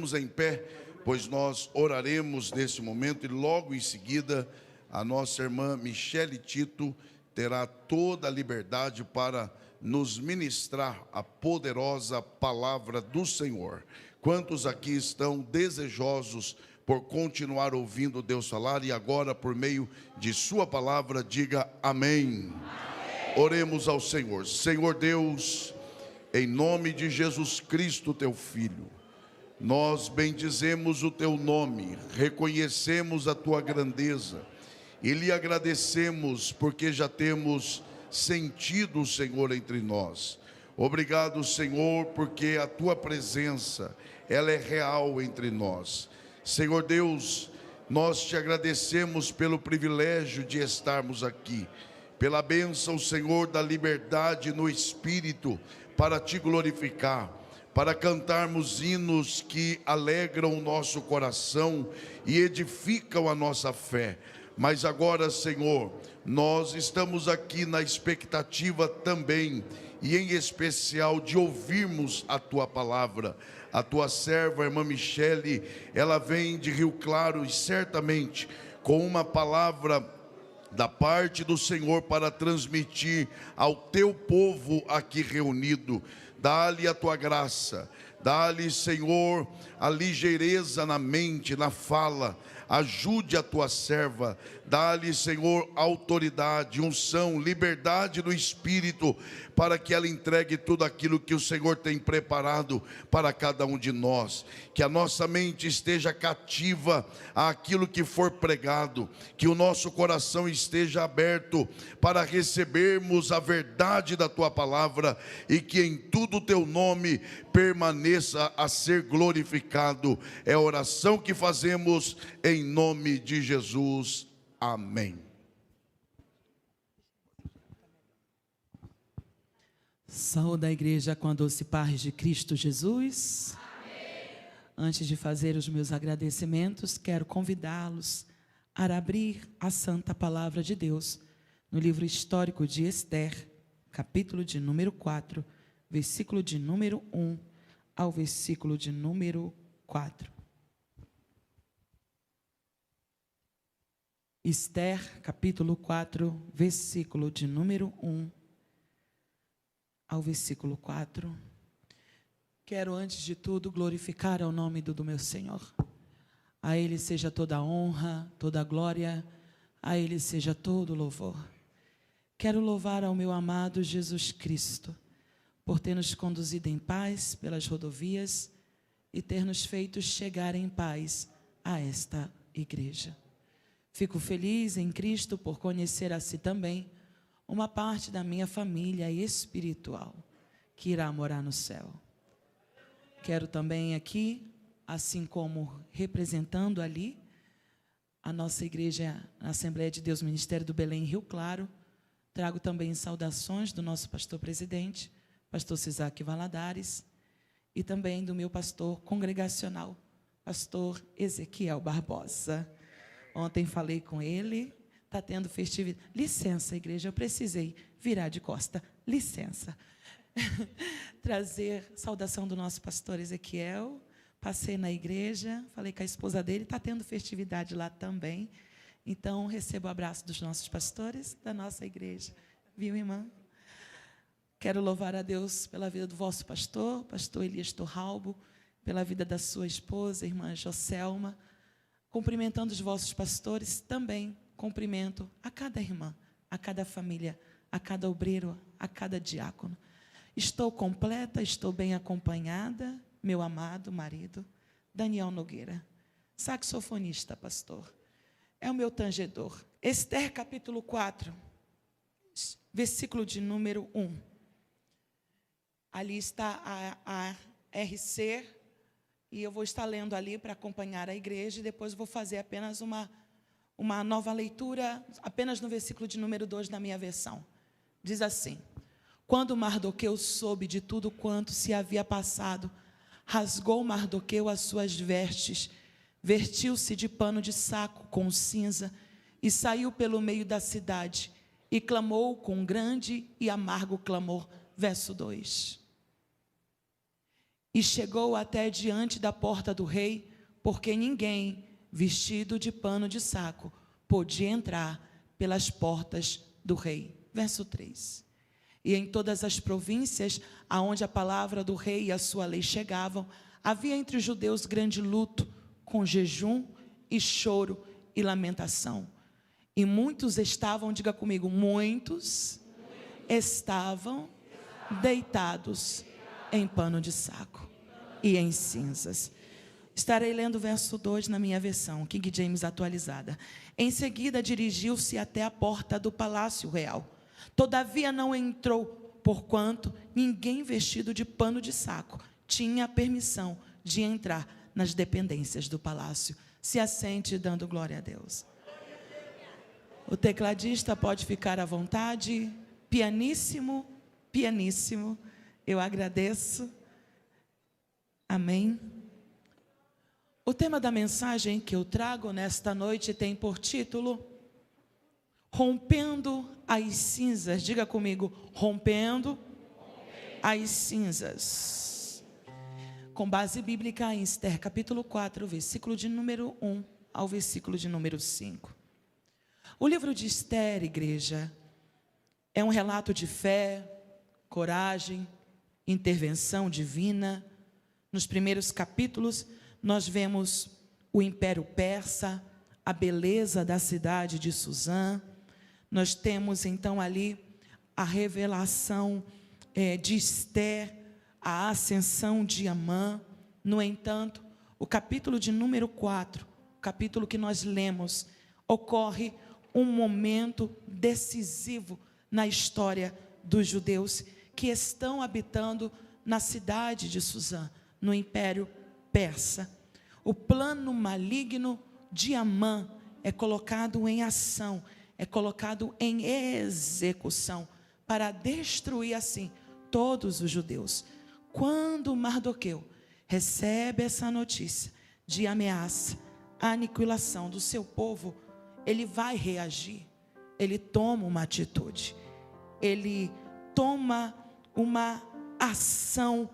Fiquemos em pé, pois nós oraremos nesse momento e logo em seguida a nossa irmã Michele Tito terá toda a liberdade para nos ministrar a poderosa palavra do Senhor. Quantos aqui estão desejosos por continuar ouvindo Deus falar e agora por meio de sua palavra, diga amém. Oremos ao Senhor. Senhor Deus, em nome de Jesus Cristo, teu Filho, nós bendizemos o teu nome, reconhecemos a tua grandeza e lhe agradecemos porque já temos sentido o Senhor entre nós. Obrigado, Senhor, porque a tua presença, ela é real entre nós. Senhor Deus, nós te agradecemos pelo privilégio de estarmos aqui, pela bênção, Senhor, da liberdade no Espírito para te glorificar, para cantarmos hinos que alegram o nosso coração e edificam a nossa fé. Mas agora, Senhor, nós estamos aqui na expectativa também, e em especial, de ouvirmos a tua palavra. A tua serva, a irmã Michele, ela vem de Rio Claro e certamente com uma palavra da parte do Senhor para transmitir ao teu povo aqui reunido. Dá-lhe a tua graça, dá-lhe, Senhor, a ligeireza na mente, na fala. Ajude a tua serva, dá-lhe, Senhor, autoridade, unção, liberdade no Espírito, para que ela entregue tudo aquilo que o Senhor tem preparado para cada um de nós. Que a nossa mente esteja cativa àquilo que for pregado, que o nosso coração esteja aberto para recebermos a verdade da tua palavra e que em tudo o teu nome permaneça a ser glorificado. É a oração que fazemos em nome de Jesus. Amém. Saúde a igreja com a doce paz de Cristo Jesus. Amém. Antes de fazer os meus agradecimentos, quero convidá-los a abrir a santa palavra de Deus no livro histórico de Esther, capítulo de número 4, versículo de número 1 ao versículo de número 4. Esther, capítulo 4, versículo de número 1 ao versículo 4. Quero, antes de tudo, glorificar ao nome do meu Senhor. A Ele seja toda a honra, toda a glória, a Ele seja todo o louvor. Quero louvar ao meu amado Jesus Cristo, por ter nos conduzido em paz pelas rodovias e ter nos feito chegar em paz a esta igreja. Fico feliz em Cristo por conhecer assim também uma parte da minha família espiritual que irá morar no céu. Quero também aqui, assim como representando ali a nossa igreja, a Assembleia de Deus Ministério do Belém, Rio Claro, trago também saudações do nosso pastor presidente, pastor Cisaque Valadares, e também do meu pastor congregacional, pastor Ezequiel Barbosa. Ontem falei com ele, está tendo festividade. Licença, igreja, eu precisei virar de costa. Licença. Trazer saudação do nosso pastor Ezequiel. Passei na igreja, falei com a esposa dele, está tendo festividade lá também. Então, recebo o abraço dos nossos pastores, da nossa igreja. Viu, irmã? Quero louvar a Deus pela vida do vosso pastor, pastor Elias Torralbo, pela vida da sua esposa, irmã Joselma. Cumprimentando os vossos pastores, também cumprimento a cada irmã, a cada família, a cada obreiro, a cada diácono. Estou completa, estou bem acompanhada, meu amado marido, Daniel Nogueira, saxofonista, pastor. É o meu tangedor. Esther, capítulo 4, versículo de número 1. Ali está a RC, e eu vou estar lendo ali para acompanhar a igreja, e depois vou fazer apenas uma nova leitura, apenas no versículo de número 2 da minha versão. Diz assim: quando Mardoqueu soube de tudo quanto se havia passado, rasgou Mardoqueu as suas vestes, vestiu-se de pano de saco com cinza, e saiu pelo meio da cidade, e clamou com grande e amargo clamor. Verso 2. e chegou até diante da porta do rei, porque ninguém vestido de pano de saco podia entrar pelas portas do rei. Verso 3. E em todas as províncias aonde a palavra do rei e a sua lei chegavam, havia entre os judeus grande luto, com jejum e choro e lamentação. E muitos estavam, diga comigo, muitos estavam deitados em pano de saco e em cinzas. Estarei lendo o verso 2 na minha versão, King James atualizada. Em seguida dirigiu-se até a porta do palácio real. Todavia não entrou, porquanto ninguém vestido de pano de saco tinha permissão de entrar nas dependências do palácio. Se assente dando glória a Deus. O tecladista pode ficar à vontade. Pianíssimo, pianíssimo. Eu agradeço. Amém. O tema da mensagem que eu trago nesta noite tem por título Rompendo as cinzas. Diga comigo, rompendo as cinzas. Com base bíblica em Esther, capítulo 4, versículo de número 1 ao versículo de número 5. O livro de Esther, igreja, é um relato de fé, coragem, intervenção divina. Nos primeiros capítulos, nós vemos o Império Persa, a beleza da cidade de Suzã. Nós temos, então, ali a revelação de Esther, a ascensão de Amã. No entanto, o capítulo de número 4, o capítulo que nós lemos, ocorre um momento decisivo na história dos judeus que estão habitando na cidade de Suzã, no Império Persa. O plano maligno de Amã é colocado em ação, é colocado em execução, para destruir assim todos os judeus. Quando Mardoqueu recebe essa notícia de ameaça, aniquilação do seu povo, ele vai reagir, ele toma uma atitude, ele toma uma ação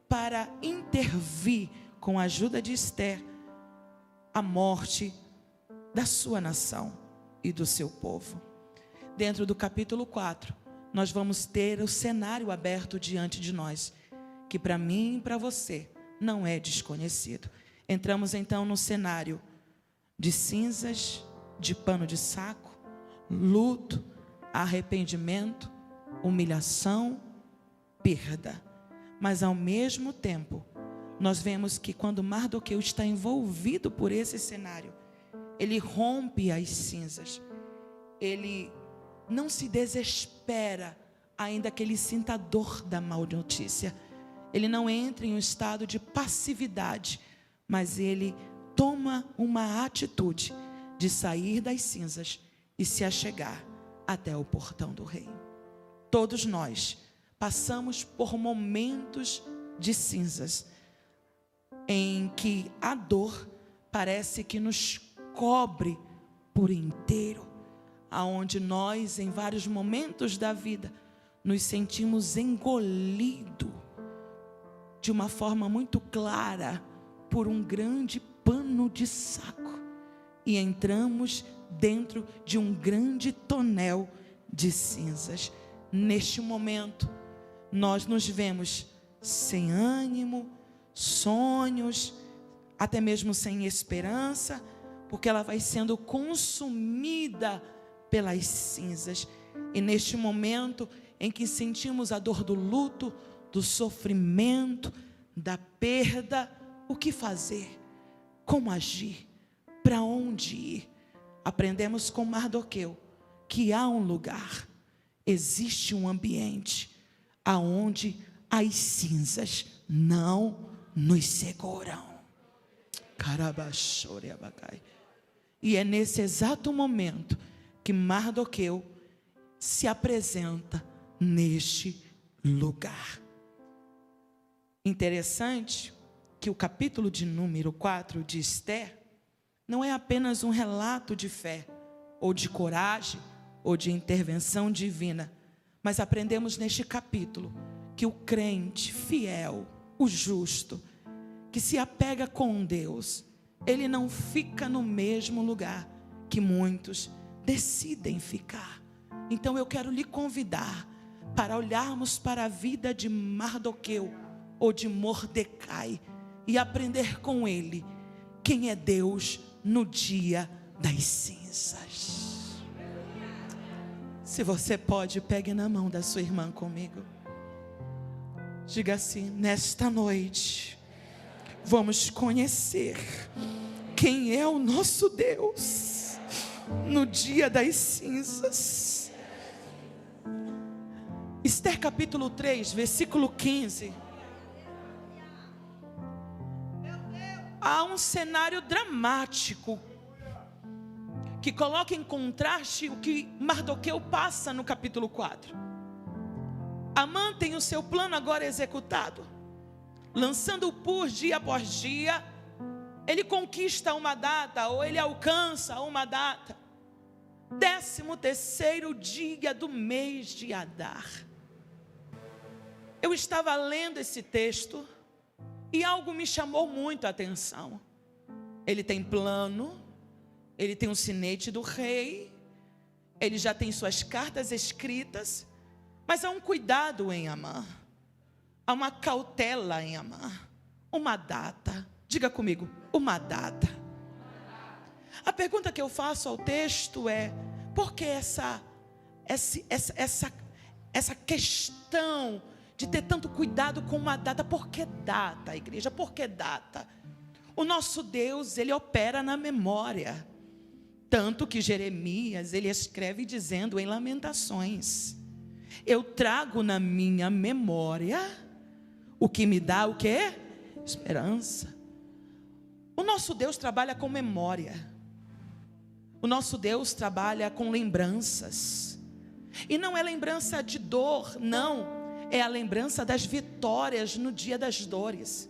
para intervir com a ajuda de Esther, a morte da sua nação e do seu povo. Dentro do capítulo 4, nós vamos ter o cenário aberto diante de nós, que para mim e para você não é desconhecido. Entramos então no cenário de cinzas, de pano de saco, luto, arrependimento, humilhação, perda. Mas ao mesmo tempo, nós vemos que quando Mardoqueu está envolvido por esse cenário, ele rompe as cinzas, ele não se desespera, ainda que ele sinta a dor da má notícia, ele não entra em um estado de passividade, mas ele toma uma atitude de sair das cinzas e se achegar até o portão do rei. Todos nós passamos por momentos de cinzas, em que a dor parece que nos cobre por inteiro, aonde nós, em vários momentos da vida, nos sentimos engolidos de uma forma muito clara por um grande pano de saco e entramos dentro de um grande tonel de cinzas. Neste momento, nós nos vemos sem ânimo, sonhos, até mesmo sem esperança, porque ela vai sendo consumida pelas cinzas. E neste momento em que sentimos a dor do luto, do sofrimento, da perda, o que fazer? Como agir? Para onde ir? Aprendemos com Mardoqueu que há um lugar, existe um ambiente aonde as cinzas não nos seguram. E é nesse exato momento que Mardoqueu se apresenta neste lugar. Interessante que o capítulo de número 4 de Esther não é apenas um relato de fé, ou de coragem, ou de intervenção divina, mas aprendemos neste capítulo que o crente fiel, o justo, que se apega com Deus, ele não fica no mesmo lugar que muitos decidem ficar. Então eu quero lhe convidar para olharmos para a vida de Mardoqueu ou de Mordecai e aprender com ele quem é Deus no dia das cinzas. Se você pode, pegue na mão da sua irmã comigo. Diga assim: nesta noite vamos conhecer quem é o nosso Deus no dia das cinzas. Esther capítulo 3, versículo 15. Há um cenário dramático que coloca em contraste o que Mardoqueu passa no capítulo 4. Amã tem o seu plano agora executado, lançando-o por dia após dia. Ele conquista uma data, ou ele alcança uma data. 13º dia do mês de Adar. Eu estava lendo esse texto e algo me chamou muito a atenção. Ele tem plano, ele tem um sinete do rei, ele já tem suas cartas escritas, mas há um cuidado em Amã, há uma cautela em Amã, uma data. Diga comigo, uma data. A pergunta que eu faço ao texto é: por que essa questão de ter tanto cuidado com uma data? Por que data, igreja? Por que data? O nosso Deus, ele opera na memória. Tanto que Jeremias, ele escreve dizendo em Lamentações: eu trago na minha memória o que me dá o quê? Esperança. O nosso Deus trabalha com memória. O nosso Deus trabalha com lembranças. E não é lembrança de dor, não. É a lembrança das vitórias no dia das dores.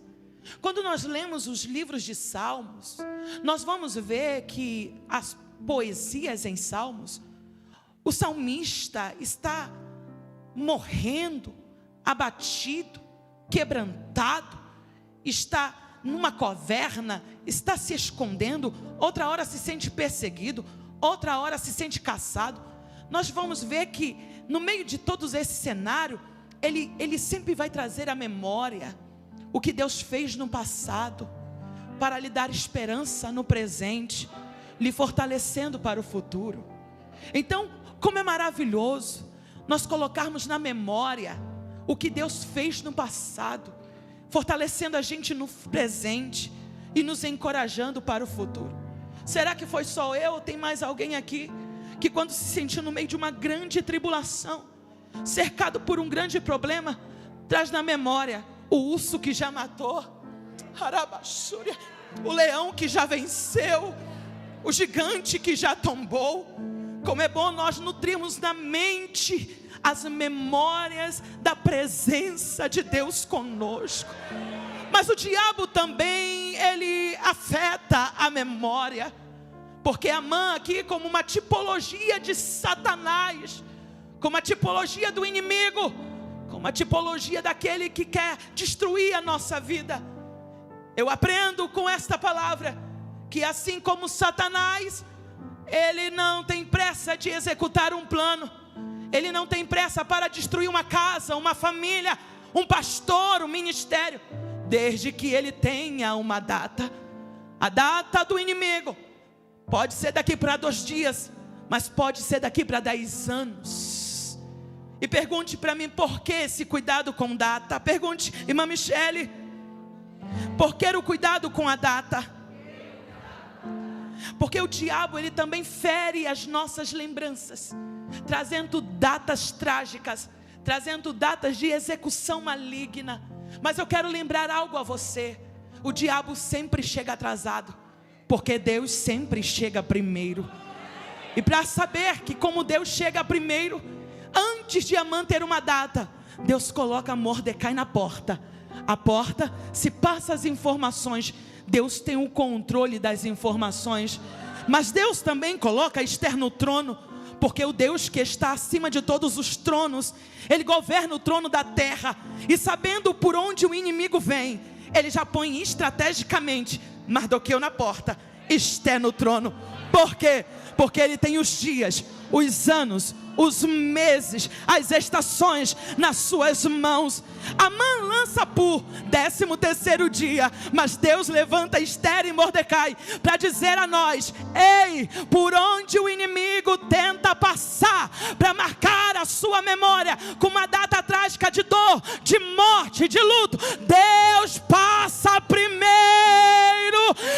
Quando nós lemos os livros de Salmos, nós vamos ver que as poesias em Salmos, o salmista está morrendo, abatido, quebrantado, está numa caverna, está se escondendo, outra hora se sente perseguido, outra hora se sente caçado. Nós vamos ver que no meio de todos esse cenário, ele sempre vai trazer à memória o que Deus fez no passado, para lhe dar esperança no presente, lhe fortalecendo para o futuro. Então, como é maravilhoso nós colocarmos na memória o que Deus fez no passado, fortalecendo a gente no presente e nos encorajando para o futuro. Será que foi só eu ou tem mais alguém aqui que, quando se sentiu no meio de uma grande tribulação, cercado por um grande problema, traz na memória o urso que já matou, o leão que já venceu, o gigante que já tombou? Como é bom nós nutrirmos na mente as memórias da presença de Deus conosco. Mas o diabo também, ele afeta a memória, porque Amã aqui, como uma tipologia de Satanás, como uma tipologia do inimigo, como uma tipologia daquele que quer destruir a nossa vida. Eu aprendo com esta palavra que, assim como Satanás, ele não tem pressa de executar um plano, ele não tem pressa para destruir uma casa, uma família, um pastor, um ministério, desde que ele tenha uma data. A data do inimigo pode ser daqui para 2 dias, mas pode ser daqui para 10 anos. E pergunte para mim, por que esse cuidado com data? Pergunte, irmã Michele, por que o cuidado com a data? Porque o diabo, ele também fere as nossas lembranças, trazendo datas trágicas, trazendo datas de execução maligna. Mas eu quero lembrar algo a você: o diabo sempre chega atrasado, porque Deus sempre chega primeiro. E para saber que como Deus chega primeiro, antes de Amã ter uma data, Deus coloca Mordecai na porta. A porta se passa as informações, Deus tem o controle das informações. Mas Deus também coloca Esther no trono, Porque o Deus que está acima de todos os tronos, Ele governa o trono da terra, e sabendo por onde o inimigo vem, Ele já põe estrategicamente Mardoqueu na porta, Esté no trono. Por quê? Porque Ele tem os dias, os anos, os meses, as estações nas suas mãos. Amã lança por 13º dia, mas Deus levanta Esther e Mordecai para dizer a nós: ei, por onde o inimigo tenta passar para marcar a sua memória com uma data trágica de dor, de morte, de luto, Deus passa primeiro,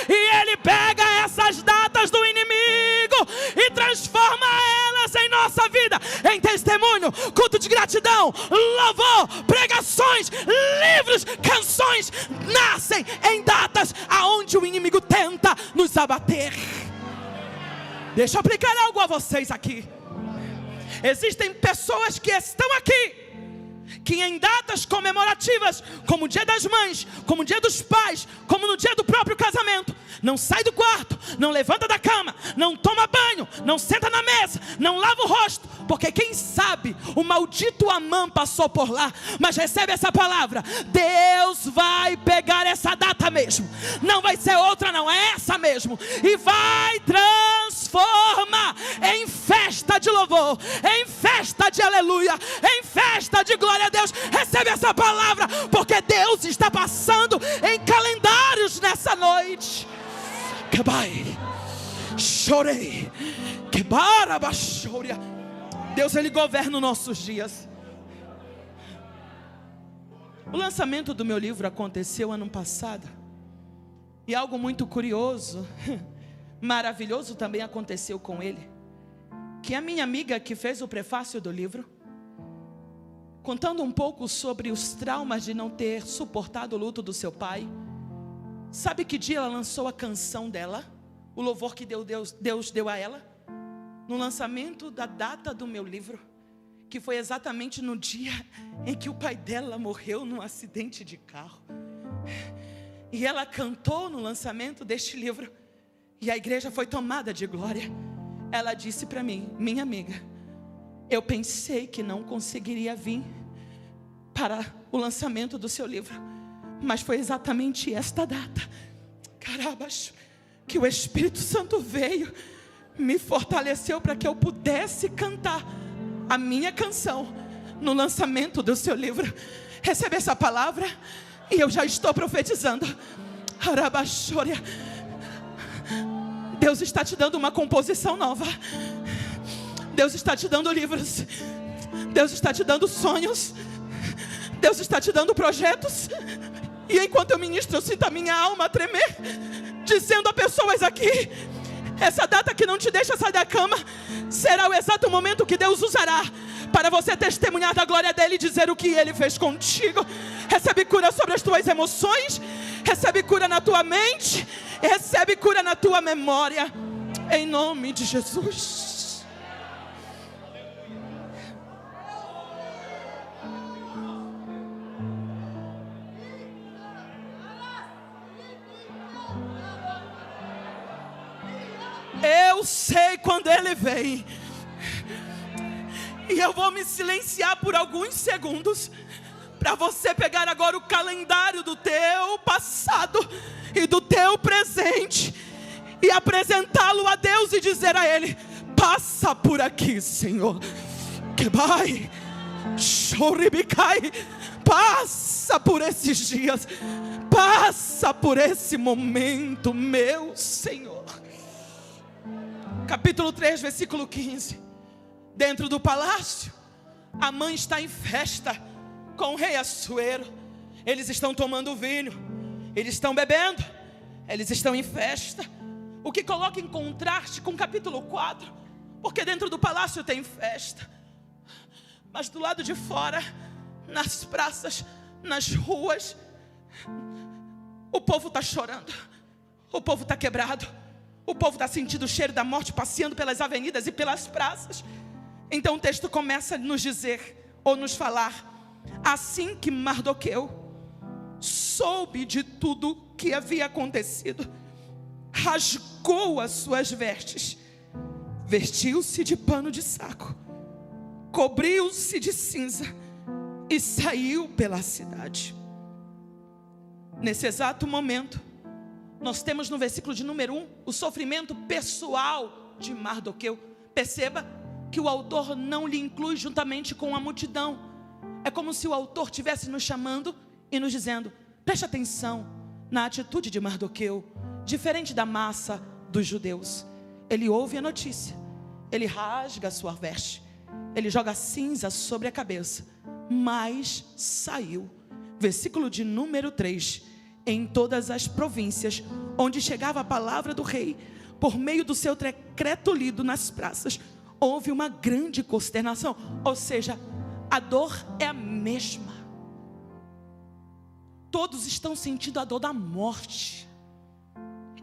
e Ele pega essas datas do inimigo e transforma elas em nossa vida, em testemunho, culto de gratidão, louvor, pregações, livros, canções, nascem em datas aonde o inimigo tenta nos abater. Deixa eu aplicar algo a vocês aqui. Existem pessoas que estão aqui, que em datas comemorativas, como o dia das mães, como o dia dos pais, como no dia do próprio casamento, não sai do quarto, não levanta da cama, não toma banho, não senta na mesa, não lava o rosto, porque quem sabe o maldito Amã passou por lá. Mas recebe essa palavra: Deus vai pegar essa data mesmo, não vai ser outra não, é essa mesmo, e vai transformar em festa de louvor, em festa de aleluia, em festa de glória a Deus. Recebe essa palavra, porque Deus está passando em calendários nessa noite. Que bai, chorei, que barabachouria. Deus, Ele governa os nossos dias. O lançamento do meu livro aconteceu ano passado, e algo muito curioso, maravilhoso também aconteceu com ele. Que a minha amiga que fez o prefácio do livro, contando um pouco sobre os traumas de não ter suportado o luto do seu pai, sabe que dia ela lançou a canção dela? O louvor que Deus deu a ela? No lançamento da data do meu livro, que foi exatamente no dia em que o pai dela morreu num acidente de carro. E ela cantou no lançamento deste livro, e a igreja foi tomada de glória. Ela disse para mim: minha amiga, eu pensei que não conseguiria vir para o lançamento do seu livro, mas foi exatamente esta data, carabas, que o Espírito Santo veio, me fortaleceu para que eu pudesse cantar a minha canção no lançamento do seu livro. Recebe essa palavra, e eu já estou profetizando. Arabachória, Deus está te dando uma composição nova, Deus está te dando livros, Deus está te dando sonhos, Deus está te dando projetos. E enquanto eu ministro, eu sinto a minha alma tremer, dizendo a pessoas aqui: essa data que não te deixa sair da cama será o exato momento que Deus usará para você testemunhar da glória dele e dizer o que ele fez contigo. Recebe cura sobre as tuas emoções, recebe cura na tua mente, recebe cura na tua memória, em nome de Jesus. Eu sei quando Ele vem, e eu vou me silenciar por alguns segundos, para você pegar agora o calendário do teu passado e do teu presente, e apresentá-lo a Deus e dizer a Ele: passa por aqui, Senhor, que vai, choribicai, passa por esses dias, passa por esse momento, meu Senhor. Capítulo 3, versículo 15. Dentro do palácio, a mãe está em festa com o rei Assuero. Eles estão tomando vinho, eles estão bebendo, eles estão em festa. O que coloca em contraste com o capítulo 4, porque dentro do palácio tem festa, mas do lado de fora, nas praças, nas ruas, o povo está chorando, o povo está quebrado, o povo está sentindo o cheiro da morte, passeando pelas avenidas e pelas praças. Então o texto começa a nos dizer, ou nos falar: assim que Mardoqueu soube de tudo que havia acontecido, rasgou as suas vestes, vestiu-se de pano de saco, cobriu-se de cinza e saiu pela cidade. Nesse exato momento, nós temos no versículo de número 1, o sofrimento pessoal de Mardoqueu. Perceba que o autor não lhe inclui juntamente com a multidão. É como se o autor estivesse nos chamando e nos dizendo: preste atenção na atitude de Mardoqueu, diferente da massa dos judeus. Ele ouve a notícia, ele rasga a sua veste, ele joga cinza sobre a cabeça, mas saiu. Versículo de número 3. Em todas as províncias onde chegava a palavra do rei, por meio do seu decreto lido nas praças, houve uma grande consternação. Ou seja, a dor é a mesma. Todos estão sentindo a dor da morte.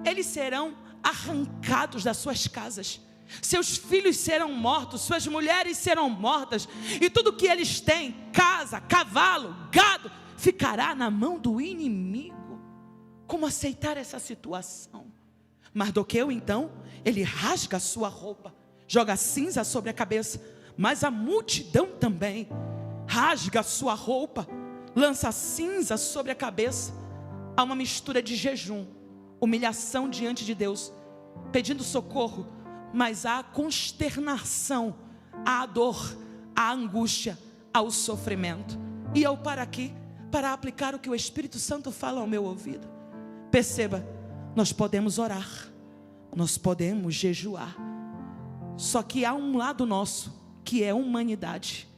Eles serão arrancados das suas casas, seus filhos serão mortos, suas mulheres serão mortas, e tudo que eles têm, casa, cavalo, gado, ficará na mão do inimigo. Como aceitar essa situação? Mardoqueu então, ele rasga a sua roupa, joga cinza sobre a cabeça, mas a multidão também rasga a sua roupa, lança cinza sobre a cabeça. Há uma mistura de jejum, humilhação diante de Deus, pedindo socorro, mas há consternação, há dor, há angústia, há o sofrimento. E eu paro aqui para aplicar o que o Espírito Santo fala ao meu ouvido. Perceba, nós podemos orar, nós podemos jejuar, só que há um lado nosso, que é a humanidade.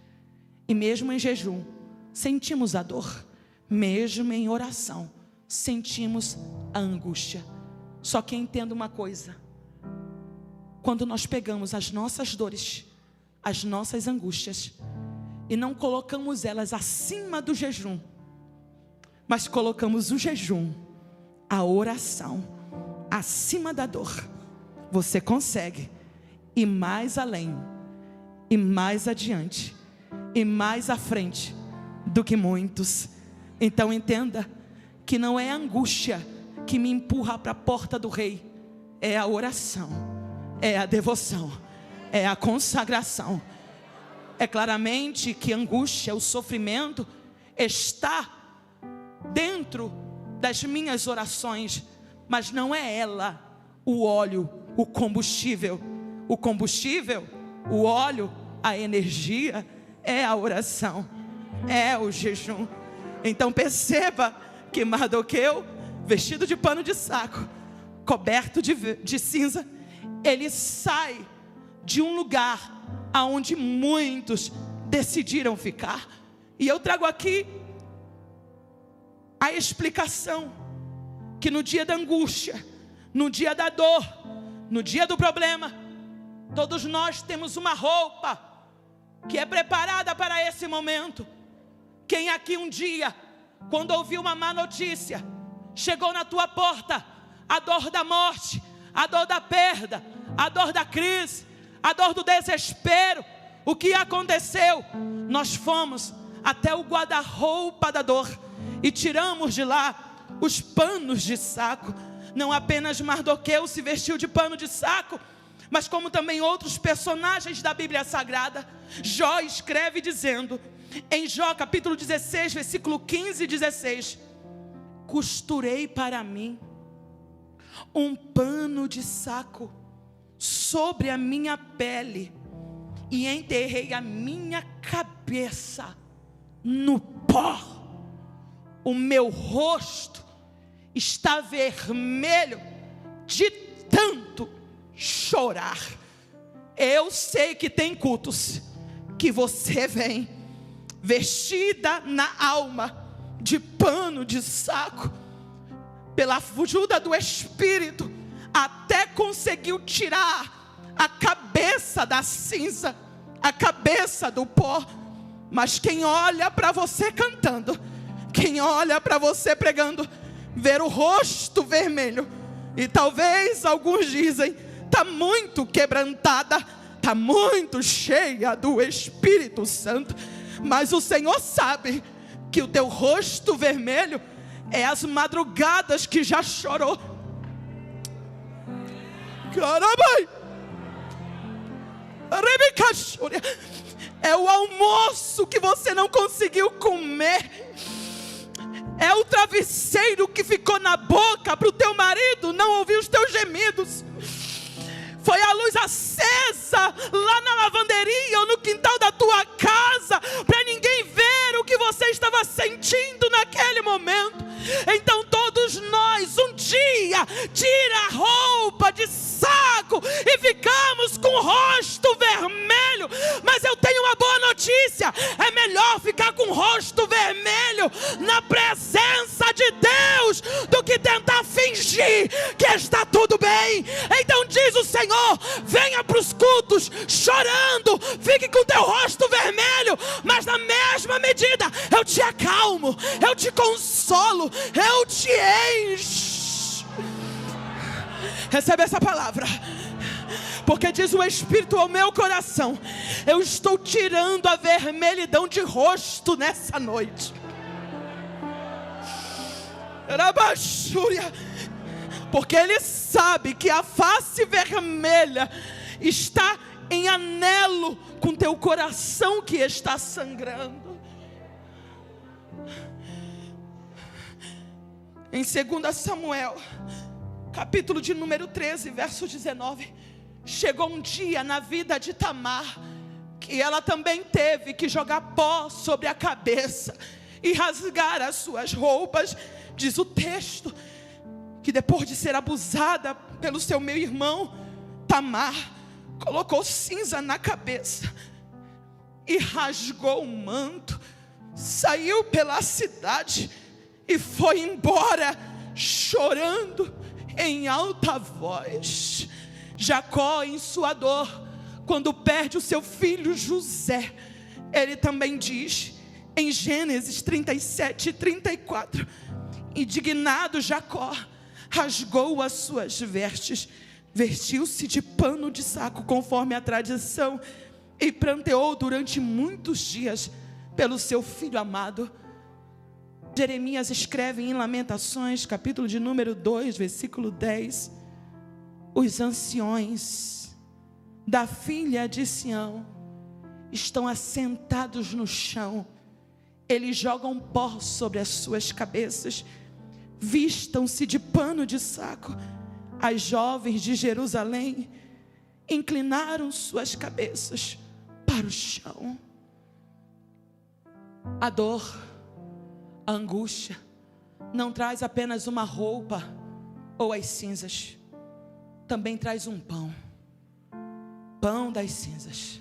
E mesmo em jejum, sentimos a dor. Mesmo em oração, sentimos a angústia. Só que entenda uma coisa: quando nós pegamos as nossas dores, as nossas angústias, e não colocamos elas acima do jejum, mas colocamos o jejum, a oração, acima da dor, você consegue ir mais além, e mais adiante, e mais à frente do que muitos. Então entenda que não é a angústia que me empurra para a porta do rei, é a oração, é a devoção, é a consagração. É claramente que a angústia, o sofrimento está dentro das minhas orações, mas não é ela o óleo, o combustível. O combustível, o óleo, a energia é a oração, é o jejum. Então perceba que Mardoqueu, vestido de pano de saco, coberto de cinza, ele sai de um lugar aonde muitos decidiram ficar. E eu trago aqui a explicação que no dia da angústia, no dia da dor, no dia do problema, todos nós temos uma roupa que é preparada para esse momento. Quem aqui um dia, quando ouviu uma má notícia, chegou na tua porta a dor da morte, a dor da perda, a dor da crise, a dor do desespero, o que aconteceu? Nós fomos até o guarda-roupa da dor e tiramos de lá os panos de saco. Não apenas Mardoqueu se vestiu de pano de saco, mas como também outros personagens da Bíblia Sagrada. Jó escreve dizendo, em Jó capítulo 16, versículo 15 e 16: costurei para mim um pano de saco sobre a minha pele e enterrei a minha cabeça no pó. O meu rosto está vermelho de tanto chorar. Eu sei que tem cultos que você vem vestida na alma de pano de saco, pela ajuda do Espírito, até conseguiu tirar a cabeça da cinza, a cabeça do pó. Mas quem olha para você cantando, quem olha para você pregando, ver o rosto vermelho, e talvez alguns dizem, está muito quebrantada, está muito cheia do Espírito Santo, mas o Senhor sabe que o teu rosto vermelho é as madrugadas que já chorou. Caramba! É o almoço que você não conseguiu comer. É o travesseiro que ficou na boca para o teu marido não ouvir os teus gemidos. Foi a luz acesa lá na lavanderia ou no quintal da tua casa para ninguém ver o que você estava sentindo naquele momento. Então todos nós um dia tira a roupa de saco e ficamos com o rosto vermelho. Mas eu tenho uma boa notícia: é melhor ficar com o rosto vermelho na presença de Deus do que tentar fingir que está tudo bem. Então diz o Senhor: venha para os cultos chorando, fique com teu rosto vermelho, mas na mesma medida eu te acalmo, eu te consolo, eu te encho. Recebe essa palavra, porque diz o Espírito ao meu coração: eu estou tirando a vermelhidão de rosto nessa noite. Porque Ele sabe que a face vermelha está em anelo com teu coração que está sangrando. Em 2 Samuel, capítulo de número 13, verso 19, chegou um dia na vida de Tamar que ela também teve que jogar pó sobre a cabeça e rasgar as suas roupas. Diz o texto que depois de ser abusada pelo seu meio-irmão, Tamar colocou cinza na cabeça e rasgou o manto, saiu pela cidade e foi embora chorando em alta voz. Jacó, em sua dor, quando perde o seu filho José, ele também diz em Gênesis 37, 34: indignado Jacó rasgou as suas vestes, vestiu-se de pano de saco conforme a tradição e pranteou durante muitos dias pelo seu filho amado. Jeremias escreve em Lamentações, capítulo de número 2, versículo 10: os anciões da filha de Sião estão assentados no chão, eles jogam pó sobre as suas cabeças, vistam-se de pano de saco. As jovens de Jerusalém inclinaram suas cabeças para o chão. A dor, a angústia não traz apenas uma roupa ou as cinzas, também traz um pão, pão das cinzas.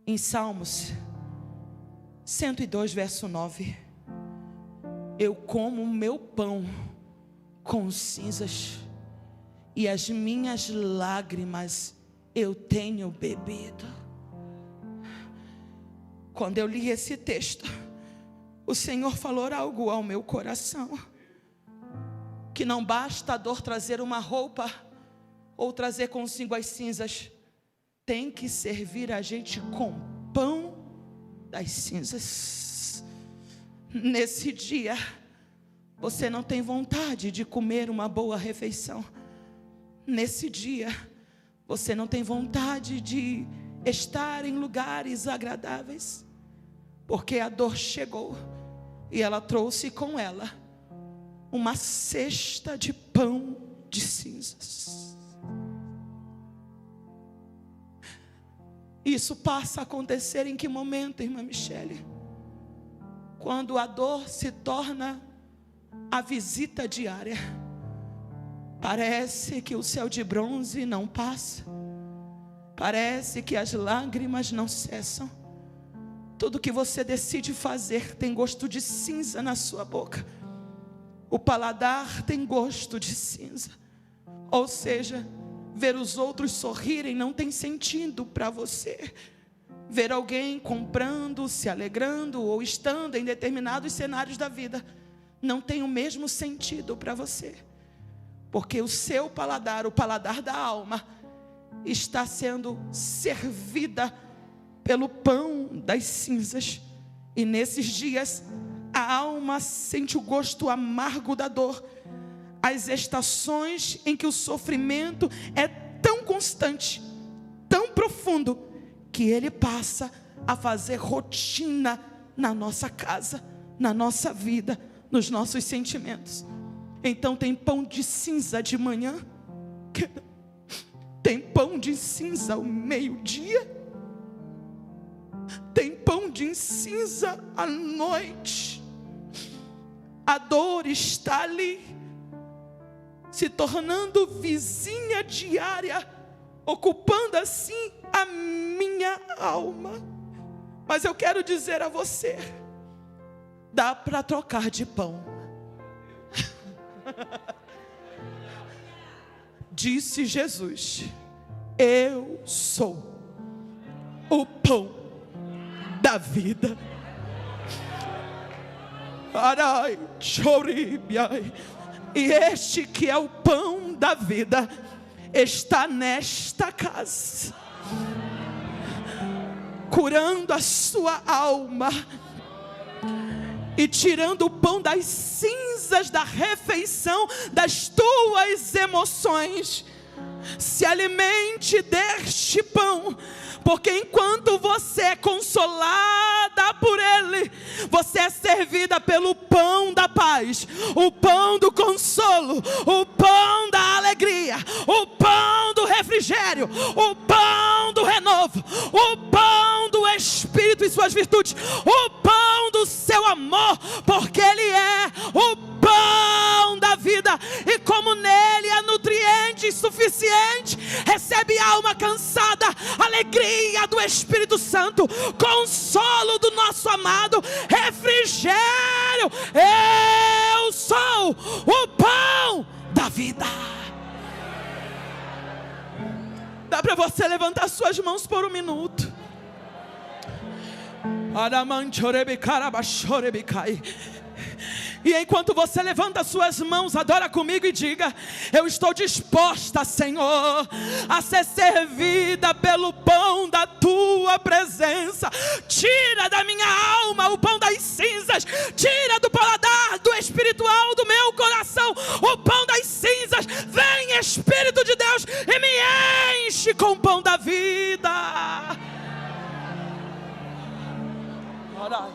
Em Salmos 102, verso 9: eu como o meu pão com cinzas, e as minhas lágrimas eu tenho bebido. Quando eu li esse texto, o Senhor falou algo ao meu coração, que não basta a dor trazer uma roupa ou trazer consigo as cinzas, tem que servir a gente com pão das cinzas. Nesse dia, você não tem vontade de comer uma boa refeição. Nesse dia, você não tem vontade de estar em lugares agradáveis, porque a dor chegou e ela trouxe com ela uma cesta de pão de cinzas. Isso passa a acontecer em que momento, irmã Michele? Quando a dor se torna a visita diária. Parece que o céu de bronze não passa, parece que as lágrimas não cessam. Tudo que você decide fazer tem gosto de cinza na sua boca. O paladar tem gosto de cinza. Ou seja, ver os outros sorrirem não tem sentido para você. Ver alguém comprando, se alegrando ou estando em determinados cenários da vida não tem o mesmo sentido para você. Porque o seu paladar, o paladar da alma, está sendo servida pelo pão das cinzas. E nesses dias, a alma sente o gosto amargo da dor. As estações em que o sofrimento é tão constante, tão profundo que ele passa a fazer rotina na nossa casa, na nossa vida, nos nossos sentimentos. Então tem pão de cinza de manhã, tem pão de cinza ao meio-dia, tem pão de cinza à noite. A dor está ali, se tornando vizinha diária, ocupando assim a minha alma. Mas eu quero dizer a você, dá para trocar de pão. Disse Jesus: eu sou o pão da vida. Arai, choribiai. E este que é o pão da vida está nesta casa, curando a sua alma e tirando o pão das cinzas da refeição das tuas emoções. Se alimente deste pão, porque enquanto você é consolada por Ele, você é servida pelo pão da paz, o pão do consolo, o pão da alegria, o pão do refrigério, o pão do renovo, o pão do Espírito e suas virtudes, o pão do seu amor, porque Ele é o pão da vida. E como nele há nutrientes suficientes, recebe alma cansada, alegria do Espírito Santo, consolo do nosso amado, refrigério. Eu sou o pão da vida. Dá para você levantar suas mãos por um minuto. E enquanto você levanta suas mãos, adora comigo e diga: eu estou disposta, Senhor, a ser servida pelo pão da tua presença. Tira da minha alma o pão das cinzas, tira do paladar do espiritual do meu coração o pão das cinzas. Vem, Espírito de Deus, e me enche com o pão da vida. Orai.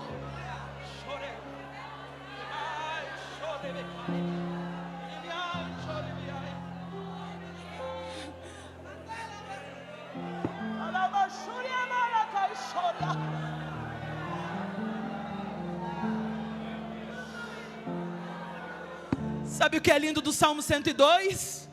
Sabe o que é lindo do Salmo 102?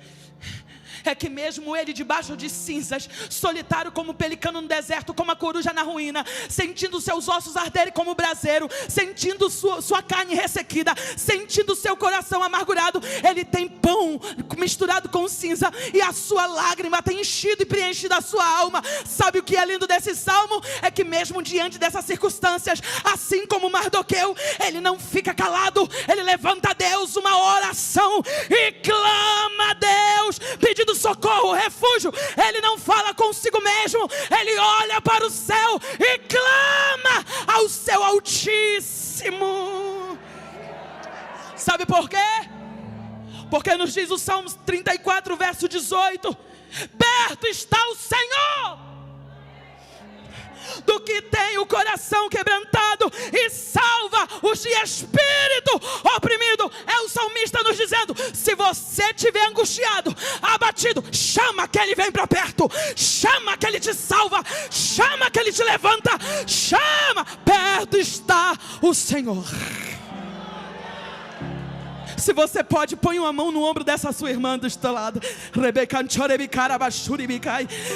É que mesmo ele debaixo de cinzas, solitário como pelicano no deserto, como a coruja na ruína, sentindo seus ossos arderem como braseiro, sentindo sua carne ressequida, sentindo seu coração amargurado, ele tem pão misturado com cinza, e a sua lágrima tem enchido e preenchido a sua alma. Sabe o que é lindo desse salmo? É que mesmo diante dessas circunstâncias, assim como Mardoqueu, ele não fica calado, ele levanta a Deus uma oração e clama a Deus, pedindo socorro, refúgio. Ele não fala consigo mesmo, ele olha para o céu e clama ao seu Altíssimo. Sabe por quê? Porque nos diz o Salmo 34, verso 18: perto está o Senhor do que tem o coração quebrantado e salva os de espírito oprimido. É o salmista nos dizendo: se você estiver angustiado, abatido, chama que Ele vem para perto, chama que Ele te salva, chama que Ele te levanta, chama, perto está o Senhor. Se você pode, põe uma mão no ombro dessa sua irmã do seu lado.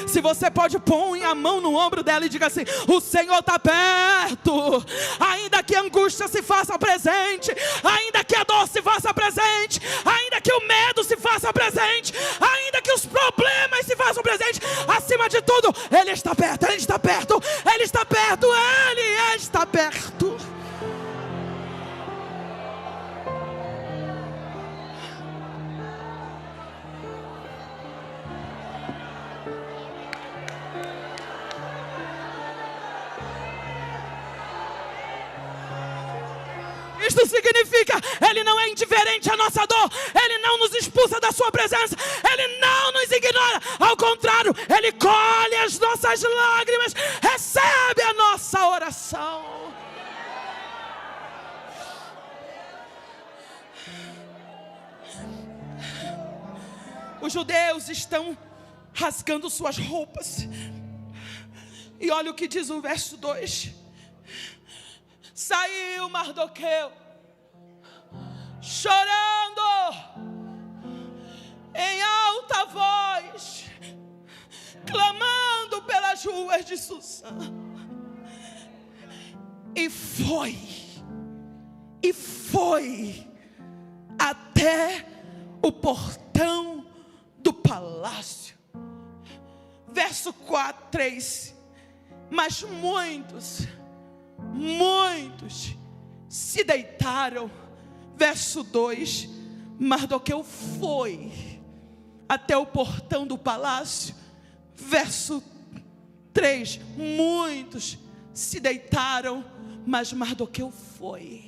Se você pode, põe a mão no ombro dela e diga assim: o Senhor está perto. Ainda que a angústia se faça presente, ainda que a dor se faça presente, ainda que o medo se faça presente, ainda que os problemas se façam presente, acima de tudo, Ele está perto, Ele está perto, Ele está perto, Ele está perto. Isto significa: Ele não é indiferente à nossa dor, Ele não nos expulsa da sua presença, Ele não nos ignora, Ao contrário, Ele colhe as nossas lágrimas, recebe a nossa oração. Os judeus estão rasgando suas roupas. E olha o que diz o verso 2. Saiu Mardoqueu, chorando, em alta voz, clamando pelas ruas de Susã. E foi até o portão do palácio. Verso 3. Mas muitos se deitaram. Verso 2. Mardoqueu foi até o portão do palácio. Verso 3. Muitos se deitaram, mas Mardoqueu foi.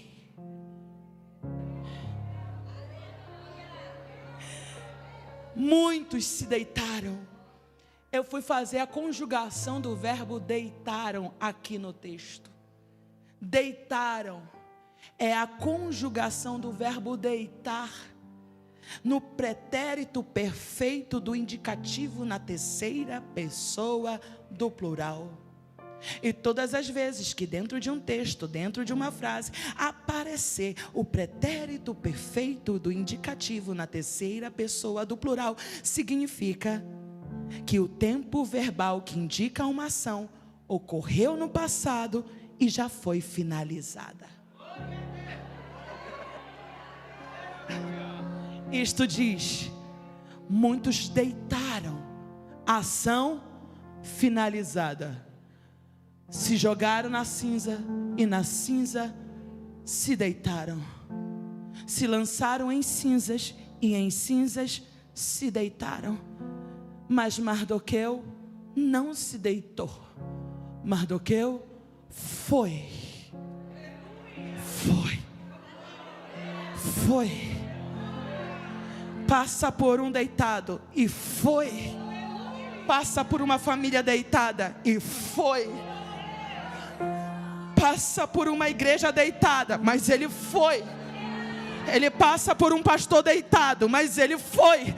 Muitos se deitaram. Eu fui fazer a conjugação do verbo deitaram aqui no texto. Deitaram é a conjugação do verbo deitar no pretérito perfeito do indicativo na terceira pessoa do plural. E todas as vezes que dentro de um texto, dentro de uma frase, aparecer o pretérito perfeito do indicativo na terceira pessoa do plural, significa que o tempo verbal que indica uma ação ocorreu no passado e já foi finalizada. Isto diz: muitos deitaram, ação finalizada. Se jogaram na cinza e na cinza se deitaram. Se lançaram em cinzas e em cinzas se deitaram. Mas Mardoqueu não se deitou. Mardoqueu foi. Passa por um deitado e foi. Passa por uma família deitada e foi. Passa por uma igreja deitada, mas ele foi. Ele passa por um pastor deitado, mas ele foi.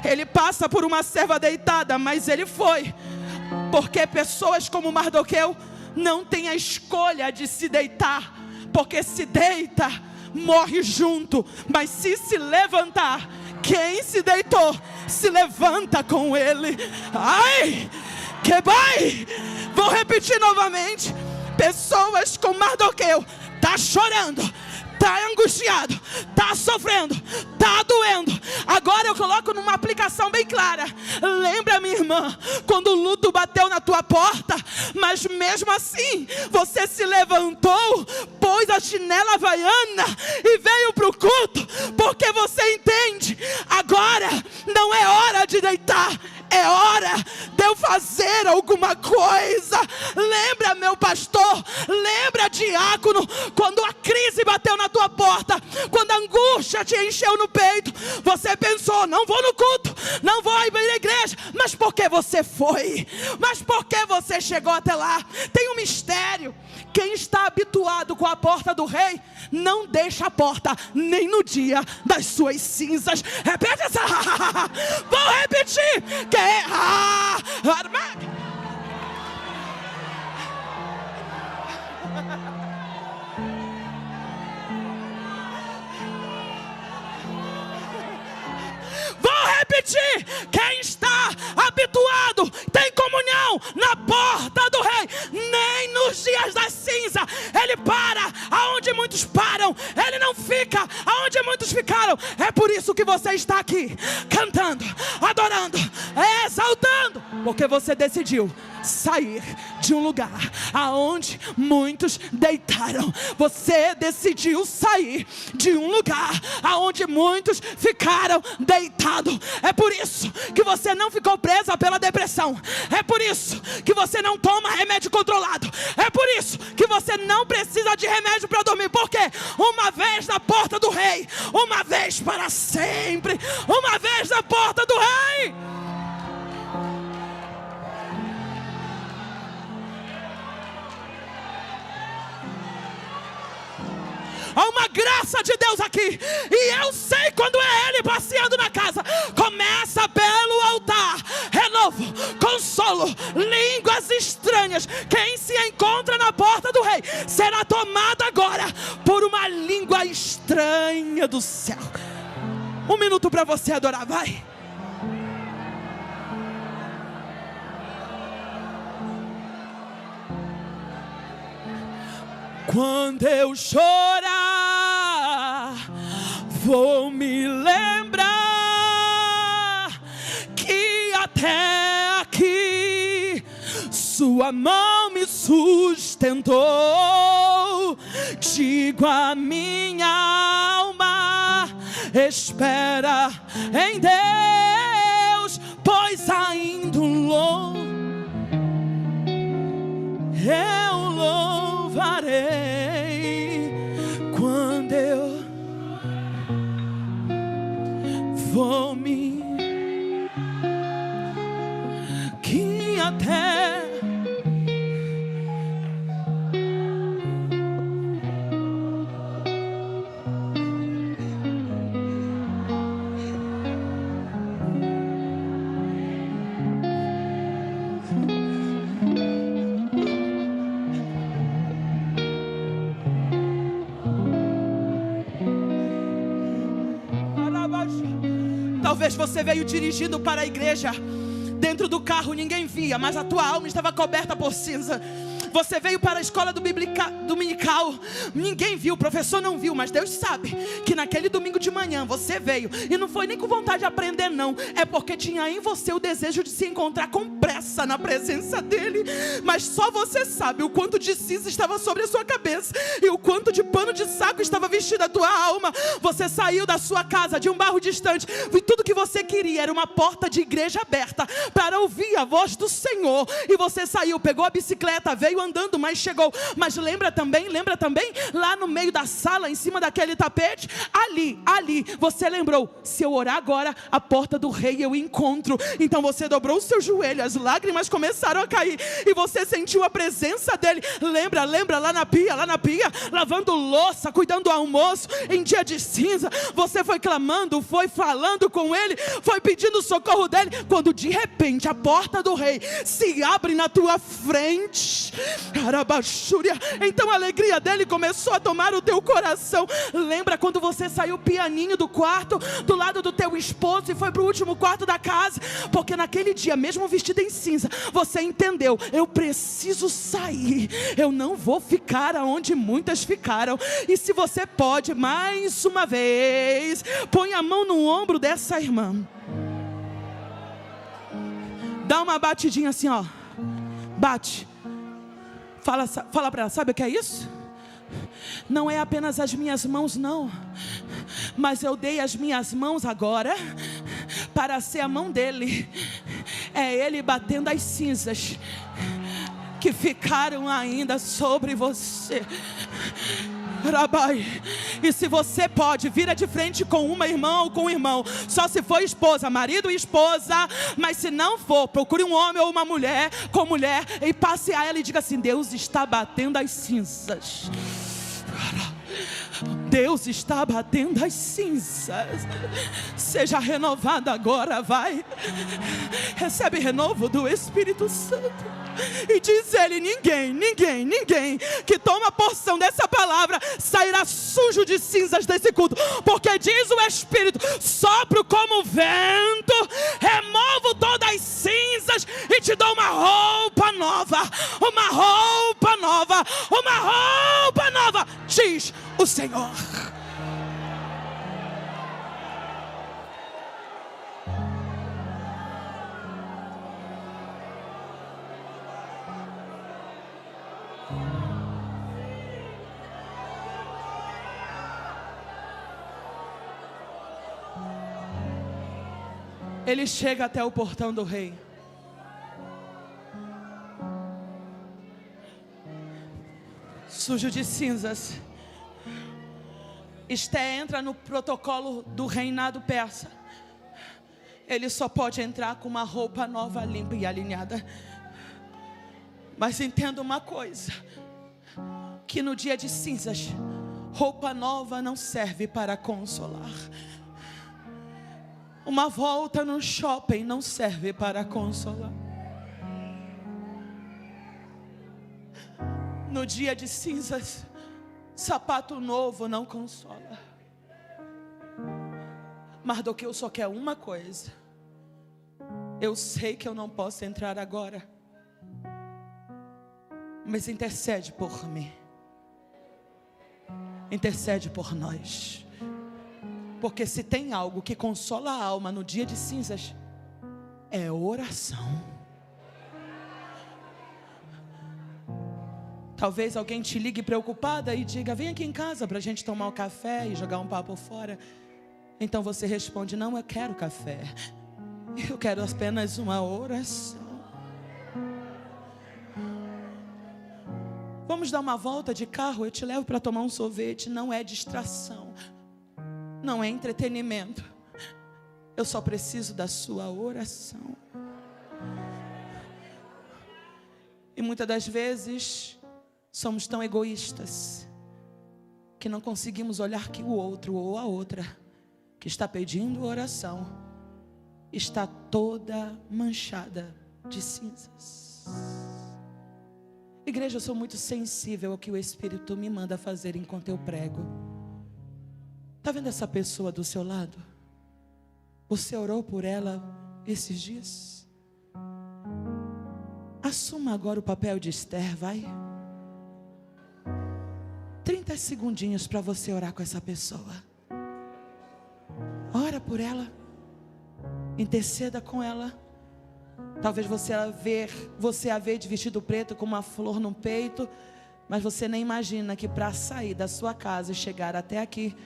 Ele passa por uma serva deitada, mas ele foi. Porque pessoas como Mardoqueu não têm a escolha de se deitar. Porque se deita, morre junto. Mas se levantar, quem se deitou, se levanta com ele. Ai, que vai! Vou repetir novamente. Pessoas como Mardoqueu, está chorando, está angustiado, está sofrendo, está doendo. Agora eu coloco numa aplicação bem clara. Lembra, minha irmã, quando o luto bateu na tua porta, mas mesmo assim você se levantou, pôs a chinela havaiana e veio para o culto, porque você entende, agora não é hora de deitar, é hora de eu fazer alguma coisa. Lembra, meu pastor, lembra, diácono, quando a crise bateu na tua porta, quando a angústia te encheu no peito, você pensou: não vou no culto, não vou ir à igreja. Mas por que você foi? Mas por que você chegou até lá? Tem um mistério. Quem está habituado com a porta do rei não deixa a porta nem no dia das suas cinzas. Repete essa. Vou repetir. Que é vou repetir. Quem está habituado tem comunhão na porta do rei. Nem nos dias da cinza ele para aonde muitos param. Ele não fica aonde muitos ficaram. É por isso que você está aqui cantando, adorando, exaltando, porque você decidiu sair de um lugar aonde muitos deitaram. Você decidiu sair de um lugar aonde muitos ficaram deitados. É por isso que você não ficou presa pela depressão. É por isso que você não toma remédio controlado. É por isso que você não precisa de remédio para dormir. Porque uma vez na porta do rei, uma vez para sempre, uma vez na porta do rei. Há uma graça de Deus aqui. E eu sei quando é Ele passeando na casa. Começa pelo altar. Renovo, consolo, línguas estranhas. Quem se encontra na porta do rei será tomado agora por uma língua estranha do céu. 1 minuto para você adorar, vai. Quando eu chorar, vou me lembrar que até aqui sua mão me sustentou. Digo a minha alma, espera em Deus, pois ainda longe eu louvarei. Quando eu vou me que até talvez você veio dirigindo para a igreja, dentro do carro ninguém via, mas a tua alma estava coberta por cinza. Você veio para a escola dominical, ninguém viu, o professor não viu, mas Deus sabe que naquele domingo de manhã você veio, e não foi nem com vontade de aprender não, é porque tinha em você o desejo de se encontrar com pressa na presença dEle. Mas só você sabe o quanto de cinza estava sobre a sua cabeça, e o quanto de pano de saco estava vestido a tua alma. Você saiu da sua casa, de um bairro distante, e tudo que você queria era uma porta de igreja aberta, para ouvir a voz do Senhor. E você saiu, pegou a bicicleta, veio andando, mas chegou. Mas lembra também, lá no meio da sala, em cima daquele tapete, ali, você lembrou, se eu orar agora, a porta do rei eu encontro. Então você dobrou o seu joelho, as lágrimas começaram a cair, e você sentiu a presença dele. Lembra, lá na pia, lavando louça, cuidando do almoço, em dia de cinza, você foi clamando, foi falando com ele, foi pedindo o socorro dele, quando de repente a porta do rei se abre na tua frente. Então a alegria dele começou a tomar o teu coração. Lembra quando você saiu pianinho do quarto, do lado do teu esposo, e foi para o último quarto da casa? Porque naquele dia, mesmo vestido em cinza, você entendeu, eu preciso sair, eu não vou ficar aonde muitas ficaram. E se você pode, mais uma vez, põe a mão no ombro dessa irmã, dá uma batidinha assim, ó, bate. Fala para ela, sabe o que é isso? Não é apenas as minhas mãos não, mas eu dei as minhas mãos agora para ser a mão dele. É ele batendo as cinzas que ficaram ainda sobre você. Rabai. E se você pode, vira de frente com uma irmã ou com um irmão, só se for esposa, marido e esposa. Mas se não for, procure um homem ou uma mulher com mulher, e passe a ela e diga assim: Deus está batendo as cinzas. Deus está batendo as cinzas. Seja renovado agora, vai. Recebe renovo do Espírito Santo. E diz ele: ninguém que toma porção dessa palavra sairá sujo de cinzas desse culto. Porque diz o Espírito: sopro como vento, removo todas as cinzas e te dou uma roupa nova. Uma roupa nova, uma roupa nova, diz o Senhor. Ele chega até o portão do rei. Sujo de cinzas. Esté entra no protocolo do reinado persa. Ele só pode entrar com uma roupa nova, limpa e alinhada. Mas entenda uma coisa, que no dia de cinzas, Roupa nova não serve para consolar. Uma volta no shopping não serve para consolar. No dia de cinzas, sapato novo não consola. Mardoqueu só quer uma coisa. Eu sei que eu não posso entrar agora, mas intercede por mim. Intercede por nós. Porque se tem algo que consola a alma no dia de cinzas, é oração. Talvez alguém te ligue preocupada e diga: vem aqui em casa para a gente tomar um café e jogar um papo fora. Então você responde: não, eu quero café. Eu quero apenas uma oração. Vamos dar uma volta de carro, eu te levo para tomar um sorvete. Não é distração, não é entretenimento. Eu só preciso da sua oração. E muitas das vezes somos tão egoístas que não conseguimos olhar que o outro ou a outra que está pedindo oração está toda manchada de cinzas. Igreja, eu sou muito sensível ao que o Espírito me manda fazer enquanto eu prego. Está vendo essa pessoa do seu lado? Você orou por ela esses dias? Assuma agora o papel de Esther, vai. 30 segundinhos para você orar com essa pessoa. Ora por ela. Interceda com ela. Talvez você a vê de vestido preto com uma flor no peito, mas você nem imagina que para sair da sua casa e chegar até aqui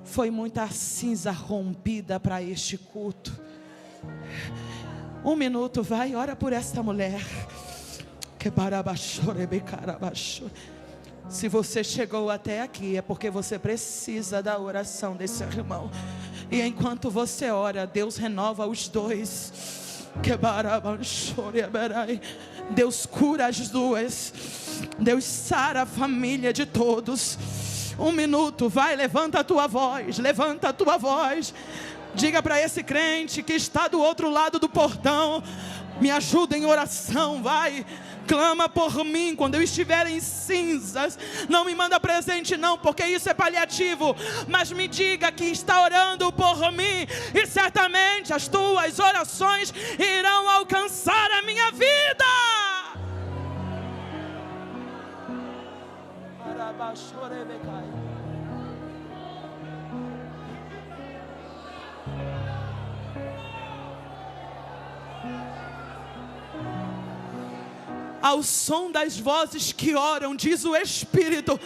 foi muita cinza rompida para este culto. 1 minuto, vai, ora por esta mulher. Se você chegou até aqui é porque você precisa da oração desse irmão. E enquanto você ora, Deus renova os dois. Deus cura as duas. Deus sara a família de todos. 1 minuto, vai, levanta a tua voz. Levanta a tua voz. Diga para esse crente que está do outro lado do portão: me ajuda em oração, vai. Clama por mim quando eu estiver em cinzas. Não me manda presente não, porque isso é paliativo. Mas me diga que está orando por mim, e certamente as tuas orações irão alcançar a minha vida. Ao som das vozes que oram, diz o Espírito,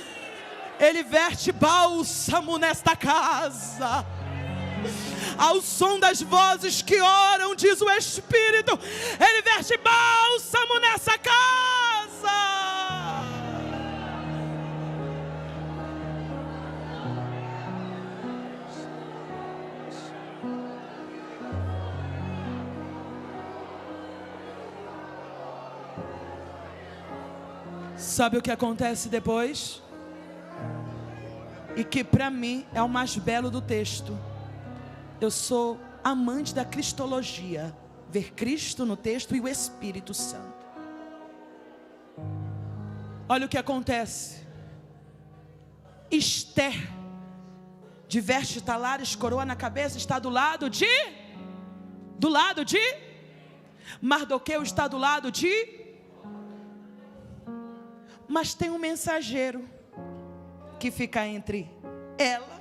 Ele verte bálsamo nesta casa. Ao som das vozes que oram, diz o Espírito, Ele verte bálsamo nessa casa. Sabe o que acontece depois? E que para mim é o mais belo do texto. Eu sou amante da cristologia, ver Cristo no texto e o Espírito Santo. Olha o que acontece. Esther, de vestes talares, coroa na cabeça, está do lado de Mardoqueu, está do lado de. Mas tem um mensageiro que fica entre ela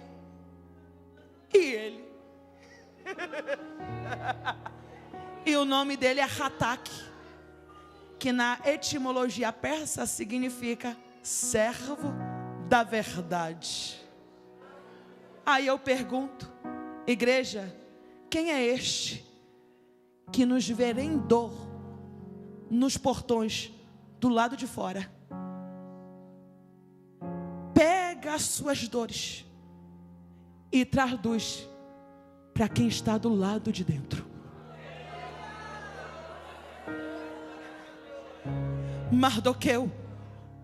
e ele. E o nome dele é Hatak, que na etimologia persa significa servo da verdade. Aí eu pergunto, igreja, quem é este que nos verendou nos portões do lado de fora? Pega as suas dores e traduz para quem está do lado de dentro. Mardoqueu,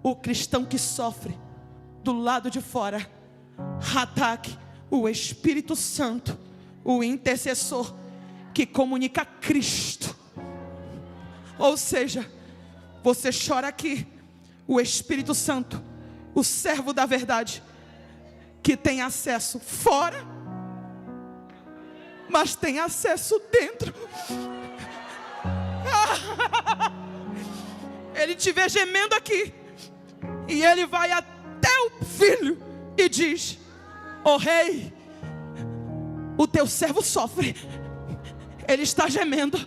o cristão que sofre do lado de fora, Ataque o Espírito Santo, o intercessor que comunica Cristo. Ou seja, você chora aqui, o Espírito Santo, o servo da verdade, que tem acesso fora, mas tem acesso dentro. Ele te vê gemendo aqui, e ele vai até o filho e diz: ó rei, o teu servo sofre, ele está gemendo,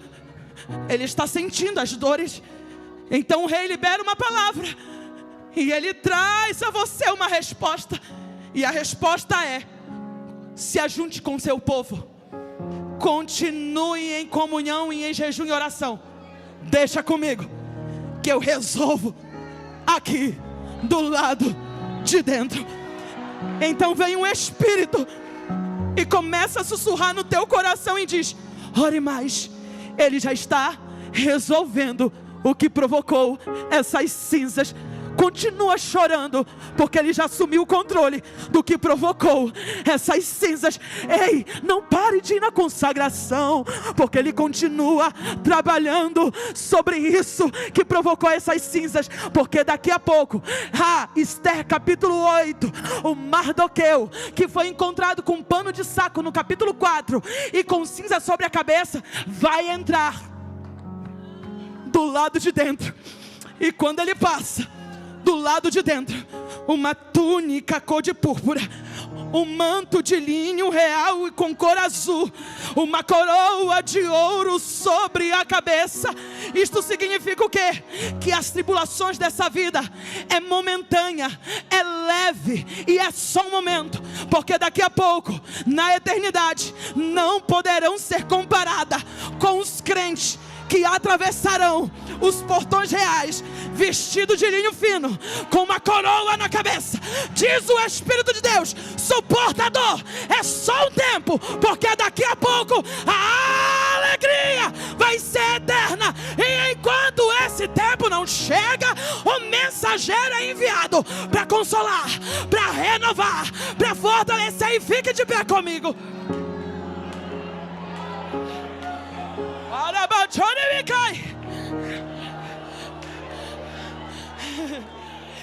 ele está sentindo as dores. Então o rei libera uma palavra, e ele traz a você uma resposta. E a resposta é: se ajunte com seu povo, continue em comunhão e em jejum e oração. Deixa comigo, que eu resolvo aqui do lado de dentro. Então vem um Espírito e começa a sussurrar no teu coração e diz: ore mais. Ele já está resolvendo o que provocou essas cinzas. Continua chorando, porque ele já assumiu o controle do que provocou essas cinzas. Ei, não pare de ir na consagração, porque ele continua trabalhando sobre isso que provocou essas cinzas. Porque daqui a pouco, Esther capítulo 8, o Mardoqueu, que foi encontrado com um pano de saco no capítulo 4 e com cinza sobre a cabeça, vai entrar do lado de dentro. E quando ele passa do lado de dentro, uma túnica cor de púrpura, um manto de linho real e com cor azul, uma coroa de ouro sobre a cabeça. Isto significa o quê? Que as tribulações dessa vida é momentânea, é leve e é só um momento, porque daqui a pouco, na eternidade, não poderão ser comparadas com os crentes que atravessarão os portões reais, vestido de linho fino, com uma coroa na cabeça. Diz o Espírito de Deus: suporta a dor, é só um tempo, porque daqui a pouco a alegria vai ser eterna. E enquanto esse tempo não chega, o mensageiro é enviado para consolar, para renovar, para fortalecer. E fique de pé comigo.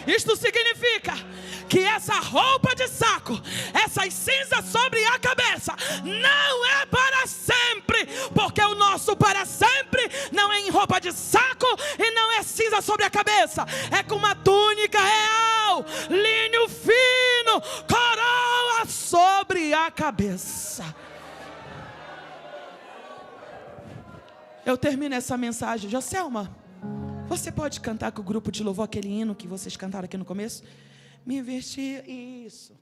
Isto significa que essa roupa de saco, essas cinzas sobre a cabeça, não é para sempre, porque o nosso para sempre não é em roupa de saco e não é cinza sobre a cabeça, é com uma túnica real, linho fino, coroa sobre a cabeça. Eu termino essa mensagem. Joselma, você pode cantar com o grupo de louvor aquele hino que vocês cantaram aqui no começo? Me investir, isso.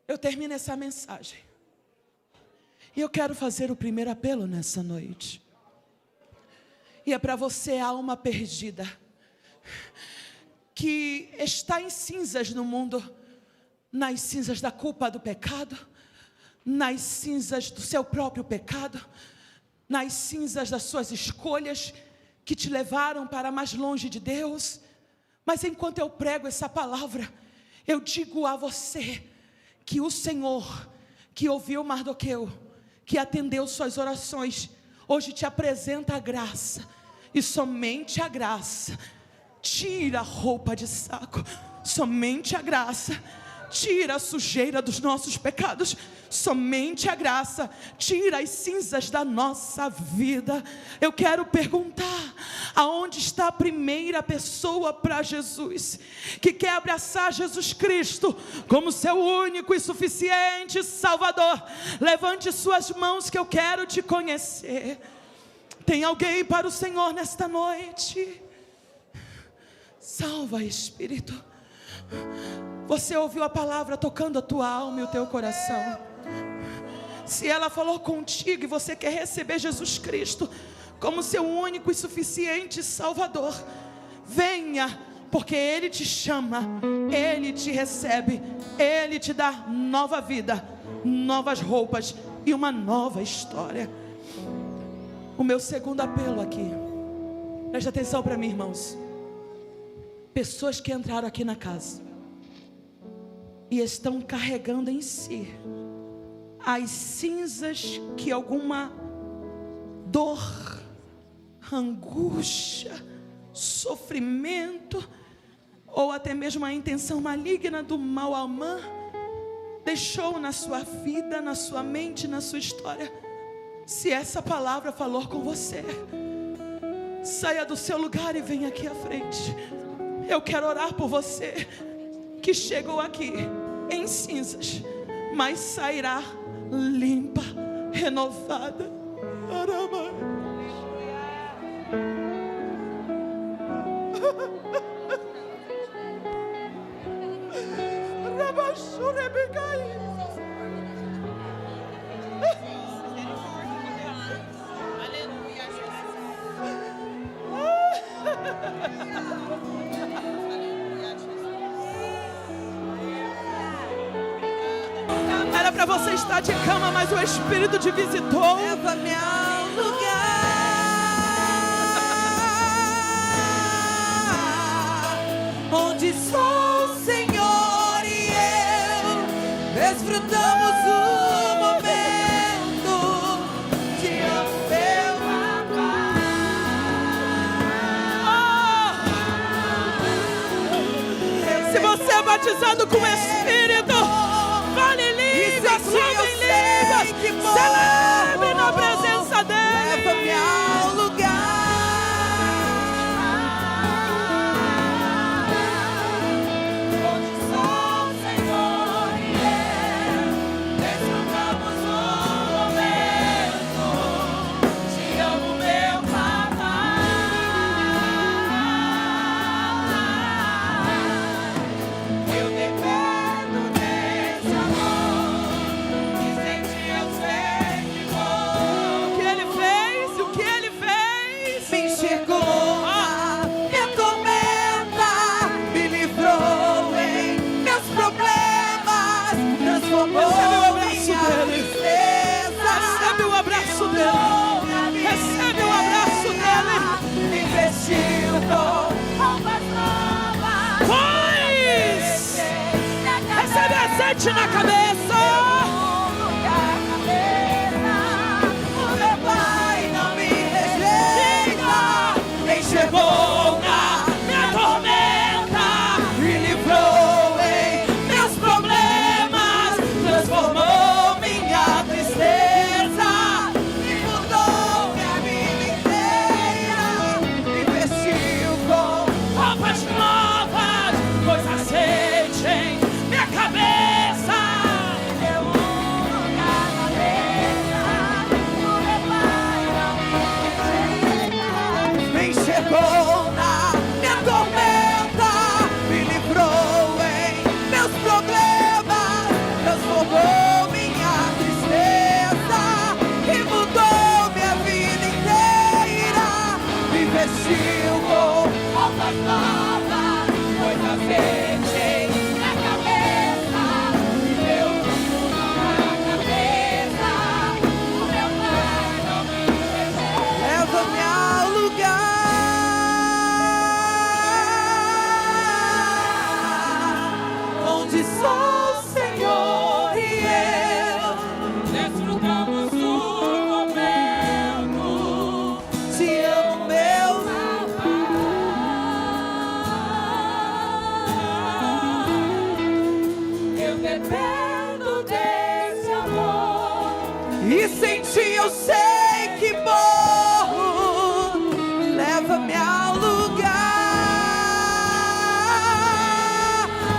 Eu termino essa mensagem. E eu quero fazer o primeiro apelo nessa noite. E é para você, alma perdida, que está em cinzas no mundo, nas cinzas da culpa do pecado, nas cinzas do seu próprio pecado, nas cinzas das suas escolhas que te levaram para mais longe de Deus. Mas enquanto eu prego essa palavra, eu digo a você que o Senhor, que ouviu Mardoqueu, que atendeu suas orações, hoje te apresenta a graça, e somente a graça tira a roupa de saco, somente a graça tira a sujeira dos nossos pecados, somente a graça tira as cinzas da nossa vida. Eu quero perguntar: aonde está a primeira pessoa para Jesus, que quer abraçar Jesus Cristo como seu único e suficiente Salvador? Levante suas mãos que eu quero te conhecer. Tem alguém para o Senhor nesta noite? Salva, Espírito. Você ouviu a palavra tocando a tua alma e o teu coração. Se ela falou contigo e você quer receber Jesus Cristo como seu único e suficiente Salvador, venha, porque Ele te chama, Ele te recebe, Ele te dá nova vida, novas roupas e uma nova história. O meu segundo apelo aqui, preste atenção para mim, irmãos. Pessoas que entraram aqui na casa e estão carregando em si as cinzas que alguma dor, angústia, sofrimento, ou até mesmo a intenção maligna do mal amã deixou na sua vida, na sua mente, na sua história. Se essa palavra falou com você, saia do seu lugar e venha aqui à frente. Eu quero orar por você que chegou aqui em cinzas, mas sairá limpa, renovada. Era para você estar de cama, mas o Espírito te visitou. Leva-me ao lugar onde só o Senhor e eu desfrutamos o momento. Te amo, meu papai. Se você é batizado com o Espírito, fale em línguas, sobe em línguas, celebre na presença dEle. Leva-me ao lugar onde só o Senhor e eu desfrutamos o momento. Te amo, meu papai. Eu dependo desse amor que sem ti eu sei que vou. O que Ele fez, o que Ele fez. Me enxergou, me atormenta, me livrou em meus problemas, transformou minha tristeza. Recebe o abraço dEle. Recebe o abraço dEle. Me vestiu com roupas novas. Pois recebe azeite na cabeça. O meu Pai não me rejeita. Me enxergou na minha tormenta, me livrou em meus problemas, transformou minha tristeza, me mudou minha vida inteira, me vestiu com Roupas novas, pois azeite em minha cabeça. deu lugar na mesa. O meu Pai não me rejeita. Me enxergou na minha tormenta, me livrou em meus problemas, transformou minha tristeza e mudou minha vida inteira. Me vestiu com roupas novas, pois azeite em minha cabeça, me deu tudo na cabeça. O meu Pai não me rejeita. Leva-me ao lugar onde só o Senhor e eu desfrutamos o momento. Te amo, meu papai. Eu dependo desse amor e sem ti eu sei que morro. Leva-me ao lugar.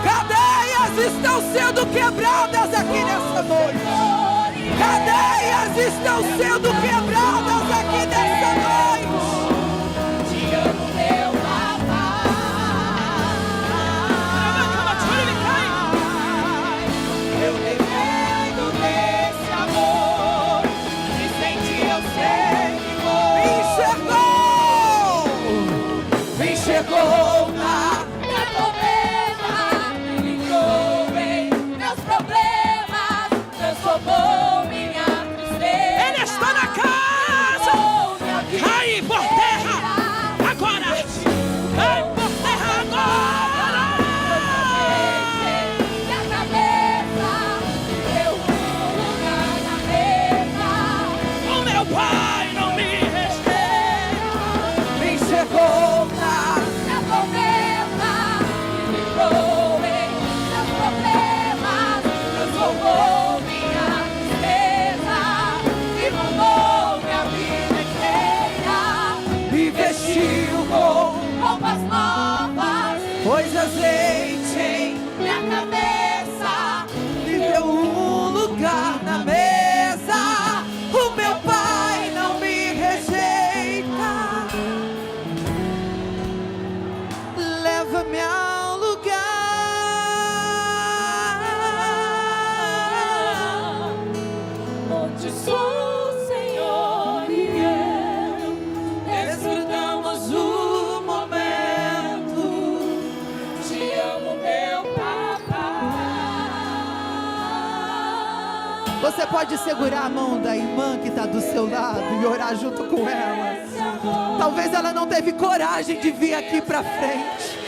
Cadeias estão sendo quebradas aqui nessa noite. Cadeias estão sendo quebradas aqui nessa noite. Te amo, meu papai. Eu dependo desse amor e sem ti eu sei que vou. Me enxergou na minha tormenta, me livrou em meus problemas, transformou minha tristeza. Ele está na casa. Você pode segurar a mão da irmã que está do seu lado e orar junto com ela. Talvez ela não teve coragem de vir aqui para frente,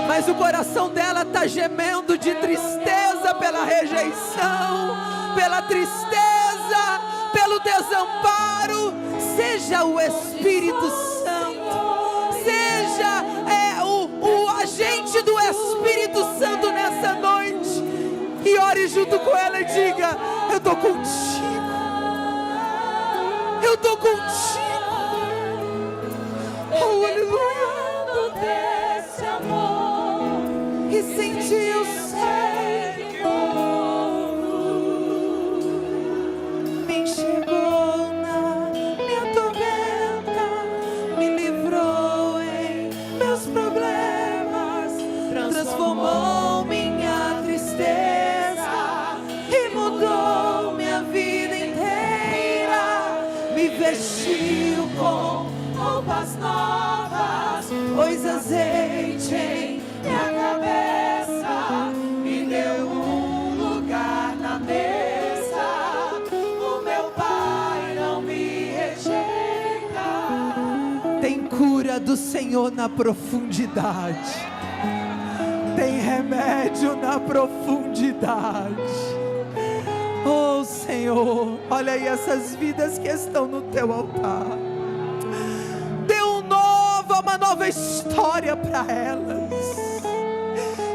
mas o coração dela está gemendo de tristeza pela rejeição, pela tristeza, pelo desamparo. Seja o Espírito Santo, seja o agente do Espírito Santo nessa noite, e ore junto com ela e diga: eu estou contigo, eu estou contigo. Oh, aleluia. Desse amor E sentir o me enxergou na minha tormenta, me livrou em meus problemas, transformou minha tristeza e mudou minha vida inteira, me vestiu com roupas novas, pôs azeite em minha cabeça, me deu um lugar na mesa. O meu Pai não me rejeita. Tem cura do Senhor na profundidade, tem remédio na profundidade. Oh Senhor, olha aí essas vidas que estão no teu altar. Uma nova história para elas.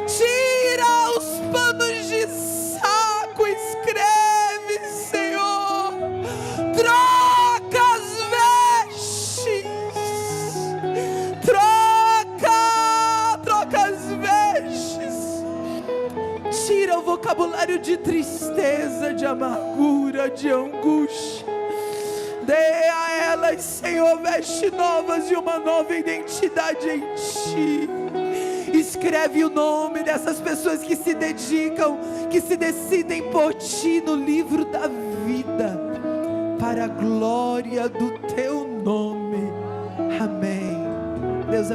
Tira os panos de saco, escreve, Senhor. Troca as vestes, troca as vestes. Tira o vocabulário de tristeza, de amargura, de angústia. Dê a elas, Senhor, vestes novas e uma nova identidade em Ti. Escreve o nome dessas pessoas que se dedicam, que se decidem por Ti no livro da vida, para a glória do Teu nome. Amém. Deus